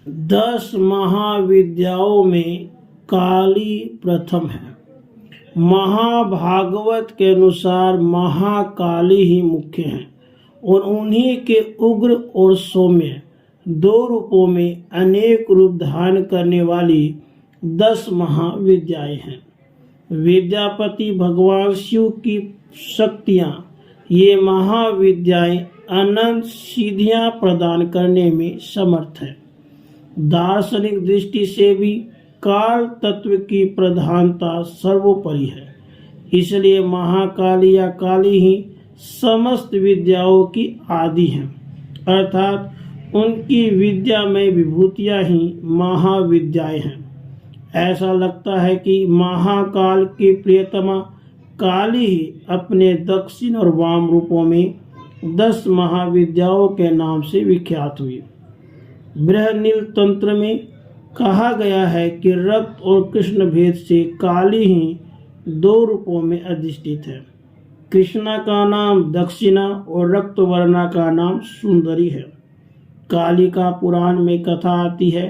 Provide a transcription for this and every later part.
10 महाविद्याओं में काली प्रथम है। महाभागवत के अनुसार महाकाली ही मुख्य हैं और उन्हीं के उग्र और सौम्य 2 रूपों में अनेक रूप धारण करने वाली 10 महाविद्याएं हैं। विद्यापति भगवान शिव की शक्तियां ये महाविद्याएं अनंत सिद्धियां प्रदान करने में समर्थ है। दार्शनिक दृष्टि से भी काल तत्व की प्रधानता सर्वोपरि है, इसलिए महाकाली या काली ही समस्त विद्याओं की आदि हैं, अर्थात उनकी विद्यामय विभूतियां ही महाविद्याएं हैं। ऐसा लगता है कि महाकाल की प्रियतमा काली ही अपने दक्षिण और वाम रूपों में 10 महाविद्याओं के नाम से विख्यात हुई। बृहनील तंत्र में कहा गया है कि रक्त और कृष्ण भेद से काली ही 2 रूपों में अधिष्ठित है। कृष्णा का नाम दक्षिणा और रक्तवर्णा का नाम सुंदरी है। काली का पुराण में कथा आती है,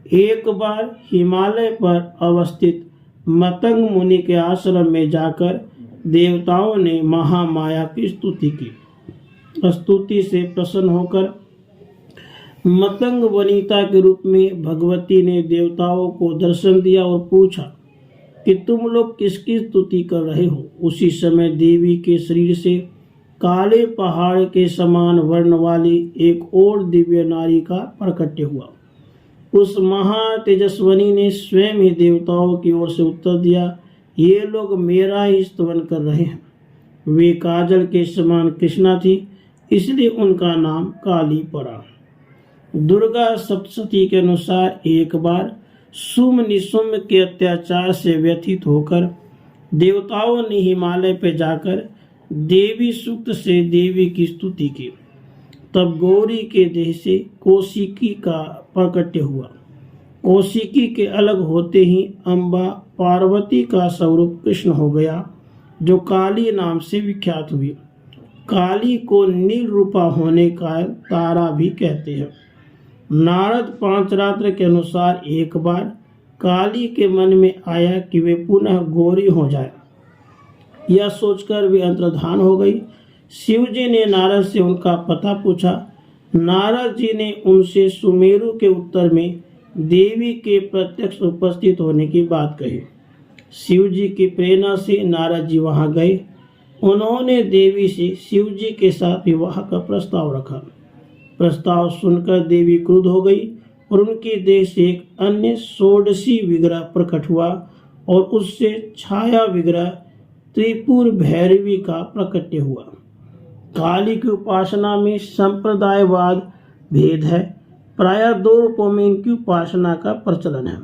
एक बार हिमालय पर अवस्थित मतंग मुनि के आश्रम में जाकर देवताओं ने महामाया की स्तुति की। स्तुति से प्रसन्न होकर मतंग वनिता के रूप में भगवती ने देवताओं को दर्शन दिया और पूछा कि तुम लोग किसकी स्तुति कर रहे हो। उसी समय देवी के शरीर से काले पहाड़ के समान वर्ण वाली एक और दिव्य नारी का प्रकट्य हुआ। उस महा तेजस्वनी ने स्वयं ही देवताओं की ओर से उत्तर दिया, ये लोग मेरा ही स्तवन कर रहे हैं। वे काजल के समान कृष्णा थी, इसलिए उनका नाम काली पड़ा। दुर्गा सप्तशती के अनुसार एक बार सुम निशुम के अत्याचार से व्यथित होकर देवताओं ने हिमालय पर जाकर देवी सूक्त से देवी की स्तुति की। तब गौरी के देह से कौशिकी का प्रकट्य हुआ। कौशिकी के अलग होते ही अम्बा पार्वती का स्वरूप कृष्ण हो गया, जो काली नाम से विख्यात हुई। काली को नील रूपा होने का तारा भी कहते हैं। नारद पांचरात्र के अनुसार एक बार काली के मन में आया कि वे पुनः गौरी हो जाए। यह सोचकर वे अंतर्धान हो गई। शिव जी ने नारद से उनका पता पूछा। नारद जी ने उनसे सुमेरु के उत्तर में देवी के प्रत्यक्ष उपस्थित होने की बात कही। शिव जी की प्रेरणा से नारद जी वहां गए। उन्होंने देवी से शिव जी के साथ विवाह का प्रस्ताव रखा। प्रस्ताव सुनकर देवी क्रुद्ध हो गई और उनके देह से एक अन्य षोडशी विग्रह प्रकट हुआ और उससे छाया विग्रह त्रिपुर भैरवी का प्रकट्य हुआ। काली की उपासना में संप्रदायवाद भेद है। प्रायः 2 रूपों में इनकी उपासना का प्रचलन है।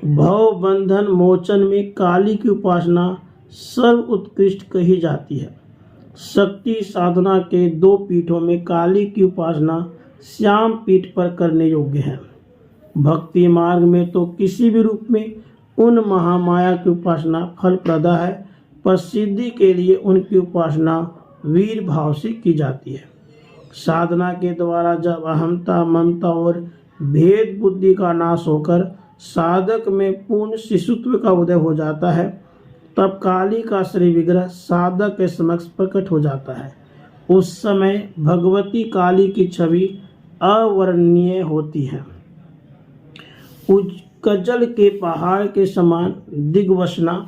भव बंधन मोचन में काली की उपासना सर्व उत्कृष्ट कही जाती है। शक्ति साधना के 2 पीठों में काली की उपासना श्याम पीठ पर करने योग्य है। भक्ति मार्ग में तो किसी भी रूप में उन महामाया की उपासना फलप्रदा है, पर सिद्धि के लिए उनकी उपासना वीर भाव से की जाती है। साधना के द्वारा जब अहमता ममता और भेद बुद्धि का नाश होकर साधक में पूर्ण शिशुत्व का उदय हो जाता है, तब काली का श्री विग्रह साधक के समक्ष प्रकट हो जाता है। उस समय भगवती काली की छवि अवर्णनीय होती है। कजल के पहाड़ के समान दिग्वसना,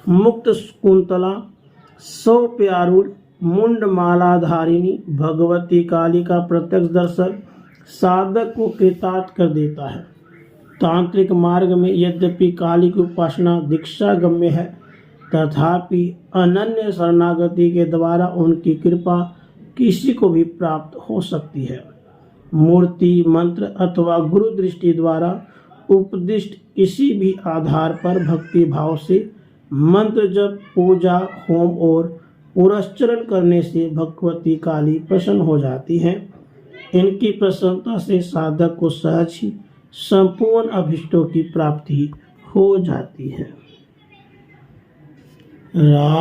मुक्त कुंतला, सौ प्यारूढ़ मुंड मालाधारिणी भगवती काली का प्रत्यक्ष दर्शन साधक को कृतार्थ कर देता है। तांत्रिक मार्ग में यद्यपि काली की उपासना दीक्षा गम्य है, तथापि अनन्य शरणागति के द्वारा उनकी कृपा किसी को भी प्राप्त हो सकती है। मूर्ति, मंत्र अथवा गुरु दृष्टि द्वारा उपदिष्ट किसी भी आधार पर भक्ति भाव से मंत्र जप, पूजा, होम और पुरस्चरण करने से भगवती काली प्रसन्न हो जाती हैं। इनकी प्रसन्नता से साधक को सहज ही संपूर्ण अभिष्टों की प्राप्ति हो जाती है। राधे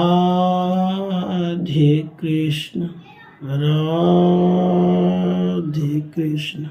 कृष्ण, राधे कृष्ण।